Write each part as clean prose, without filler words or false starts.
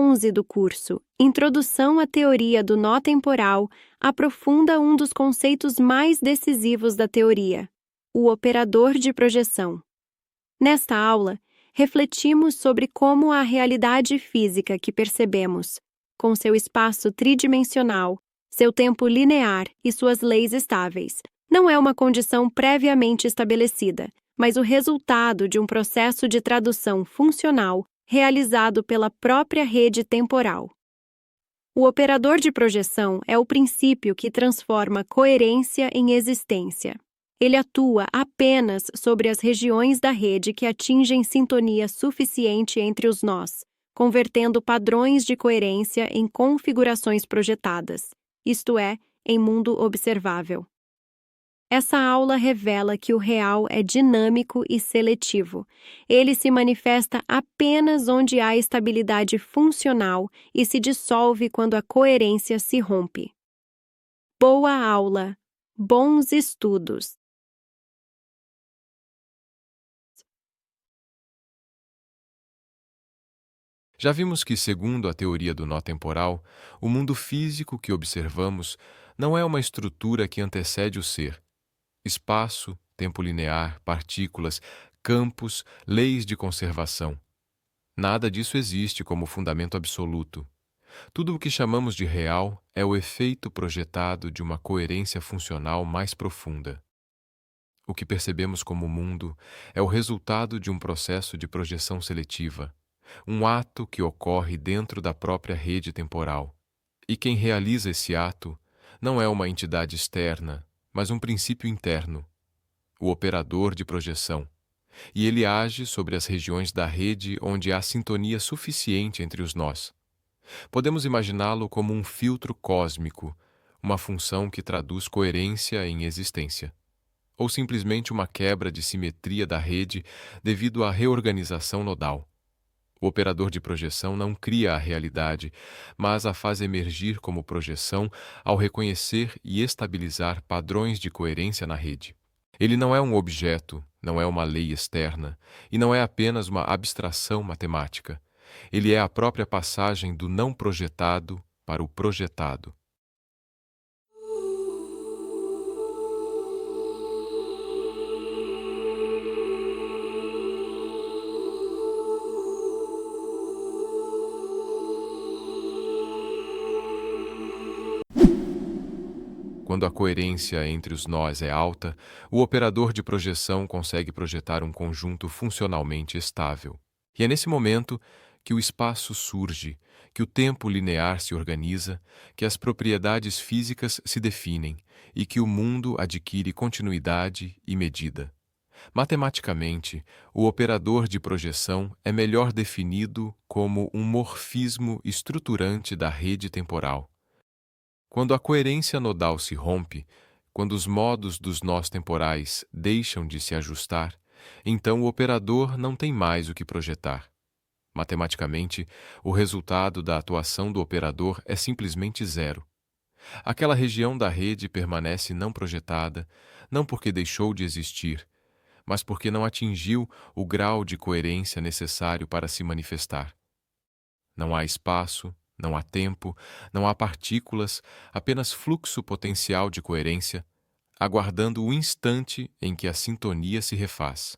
11 do curso, Introdução à Teoria do Nó Temporal, aprofunda um dos conceitos mais decisivos da teoria, o operador de projeção. Nesta aula, refletimos sobre como a realidade física que percebemos, com seu espaço tridimensional, seu tempo linear e suas leis estáveis, não é uma condição previamente estabelecida, mas o resultado de um processo de tradução funcional realizado pela própria rede temporal. O operador de projeção é o princípio que transforma coerência em existência. Ele atua apenas sobre as regiões da rede que atingem sintonia suficiente entre os nós, convertendo padrões de coerência em configurações projetadas, isto é, em mundo observável. Essa aula revela que o real é dinâmico e seletivo. Ele se manifesta apenas onde há estabilidade funcional e se dissolve quando a coerência se rompe. Boa aula! Bons estudos! Já vimos que, segundo a teoria do nó temporal, o mundo físico que observamos não é uma estrutura que antecede o ser. Espaço, tempo linear, partículas, campos, leis de conservação. Nada disso existe como fundamento absoluto. Tudo o que chamamos de real é o efeito projetado de uma coerência funcional mais profunda. O que percebemos como mundo é o resultado de um processo de projeção seletiva, um ato que ocorre dentro da própria rede temporal. E quem realiza esse ato não é uma entidade externa, mas um princípio interno, o operador de projeção, e ele age sobre as regiões da rede onde há sintonia suficiente entre os nós. Podemos imaginá-lo como um filtro cósmico, uma função que traduz coerência em existência, ou simplesmente uma quebra de simetria da rede devido à reorganização nodal. O operador de projeção não cria a realidade, mas a faz emergir como projeção ao reconhecer e estabilizar padrões de coerência na rede. Ele não é um objeto, não é uma lei externa, e não é apenas uma abstração matemática. Ele é a própria passagem do não projetado para o projetado. Quando a coerência entre os nós é alta, o operador de projeção consegue projetar um conjunto funcionalmente estável. E é nesse momento que o espaço surge, que o tempo linear se organiza, que as propriedades físicas se definem e que o mundo adquire continuidade e medida. Matematicamente, o operador de projeção é melhor definido como um morfismo estruturante da rede temporal. Quando a coerência nodal se rompe, quando os modos dos nós temporais deixam de se ajustar, então o operador não tem mais o que projetar. Matematicamente, o resultado da atuação do operador é simplesmente zero. Aquela região da rede permanece não projetada, não porque deixou de existir, mas porque não atingiu o grau de coerência necessário para se manifestar. Não há espaço, não há tempo, não há partículas, apenas fluxo potencial de coerência, aguardando o instante em que a sintonia se refaz.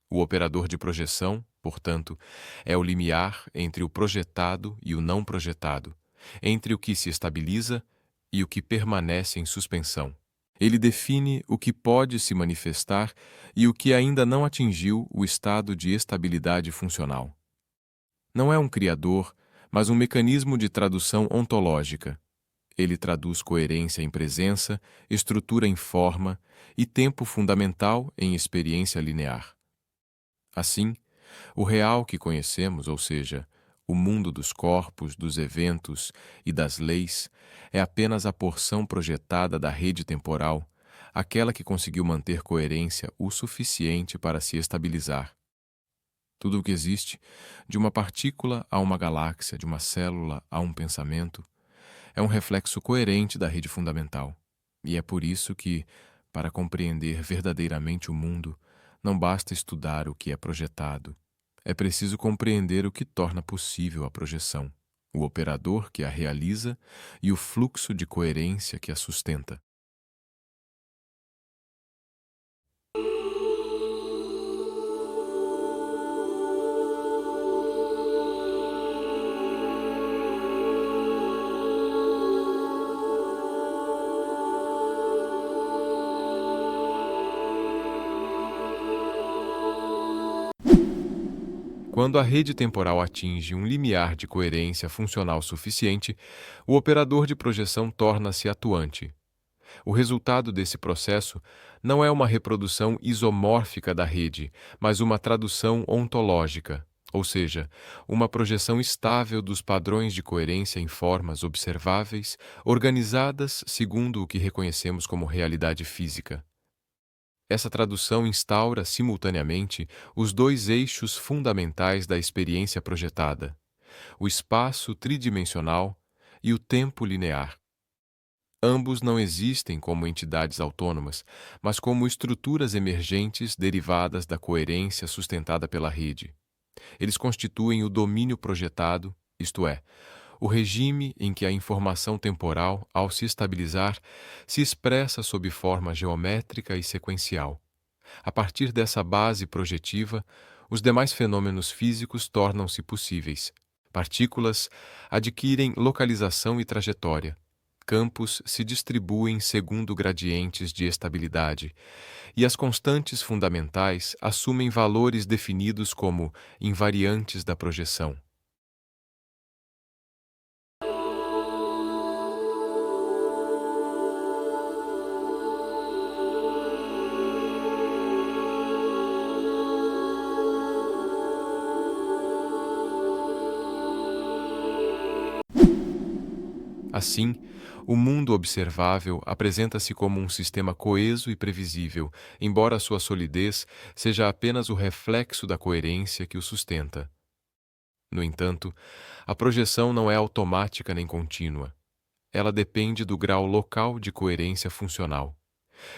O operador de projeção, portanto, é o limiar entre o projetado e o não projetado, entre o que se estabiliza e o que permanece em suspensão. Ele define o que pode se manifestar e o que ainda não atingiu o estado de estabilidade funcional. Não é um criador, mas um mecanismo de tradução ontológica. Ele traduz coerência em presença, estrutura em forma e tempo fundamental em experiência linear. Assim, o real que conhecemos, ou seja, o mundo dos corpos, dos eventos e das leis, é apenas a porção projetada da rede temporal, aquela que conseguiu manter coerência o suficiente para se estabilizar. Tudo o que existe, de uma partícula a uma galáxia, de uma célula a um pensamento, é um reflexo coerente da rede fundamental. E é por isso que, para compreender verdadeiramente o mundo, não basta estudar o que é projetado. É preciso compreender o que torna possível a projeção, o operador que a realiza e o fluxo de coerência que a sustenta. Quando a rede temporal atinge um limiar de coerência funcional suficiente, o operador de projeção torna-se atuante. O resultado desse processo não é uma reprodução isomórfica da rede, mas uma tradução ontológica, ou seja, uma projeção estável dos padrões de coerência em formas observáveis, organizadas segundo o que reconhecemos como realidade física. Essa tradução instaura simultaneamente os dois eixos fundamentais da experiência projetada: o espaço tridimensional e o tempo linear. Ambos não existem como entidades autônomas, mas como estruturas emergentes derivadas da coerência sustentada pela rede. Eles constituem o domínio projetado, isto é, o regime em que a informação temporal, ao se estabilizar, se expressa sob forma geométrica e sequencial. A partir dessa base projetiva, os demais fenômenos físicos tornam-se possíveis. Partículas adquirem localização e trajetória. Campos se distribuem segundo gradientes de estabilidade, e as constantes fundamentais assumem valores definidos como invariantes da projeção. Assim, o mundo observável apresenta-se como um sistema coeso e previsível, embora sua solidez seja apenas o reflexo da coerência que o sustenta. No entanto, a projeção não é automática nem contínua. Ela depende do grau local de coerência funcional.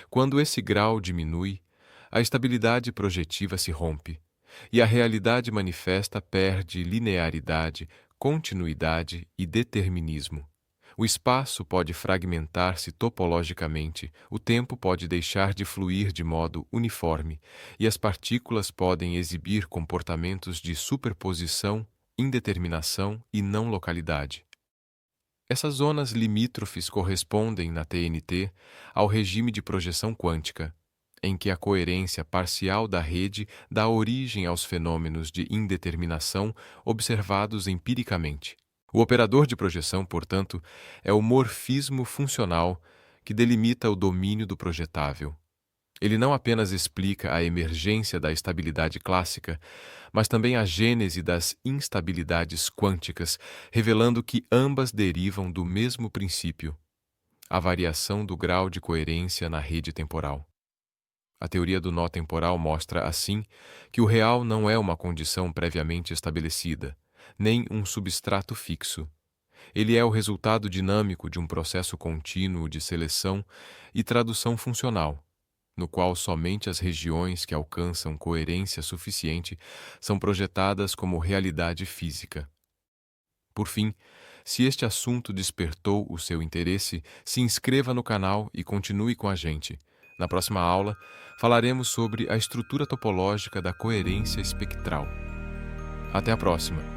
Quando esse grau diminui, a estabilidade projetiva se rompe, e a realidade manifesta perde linearidade, continuidade e determinismo. O espaço pode fragmentar-se topologicamente, o tempo pode deixar de fluir de modo uniforme, e as partículas podem exibir comportamentos de superposição, indeterminação e não localidade. Essas zonas limítrofes correspondem, na TNT, ao regime de projeção quântica, em que a coerência parcial da rede dá origem aos fenômenos de indeterminação observados empiricamente. O operador de projeção, portanto, é o morfismo funcional que delimita o domínio do projetável. Ele não apenas explica a emergência da estabilidade clássica, mas também a gênese das instabilidades quânticas, revelando que ambas derivam do mesmo princípio, a variação do grau de coerência na rede temporal. A teoria do nó temporal mostra, assim, que o real não é uma condição previamente estabelecida, nem um substrato fixo. Ele é o resultado dinâmico de um processo contínuo de seleção e tradução funcional, no qual somente as regiões que alcançam coerência suficiente são projetadas como realidade física. Por fim, se este assunto despertou o seu interesse, se inscreva no canal e continue com a gente. Na próxima aula, falaremos sobre a estrutura topológica da coerência espectral. Até a próxima!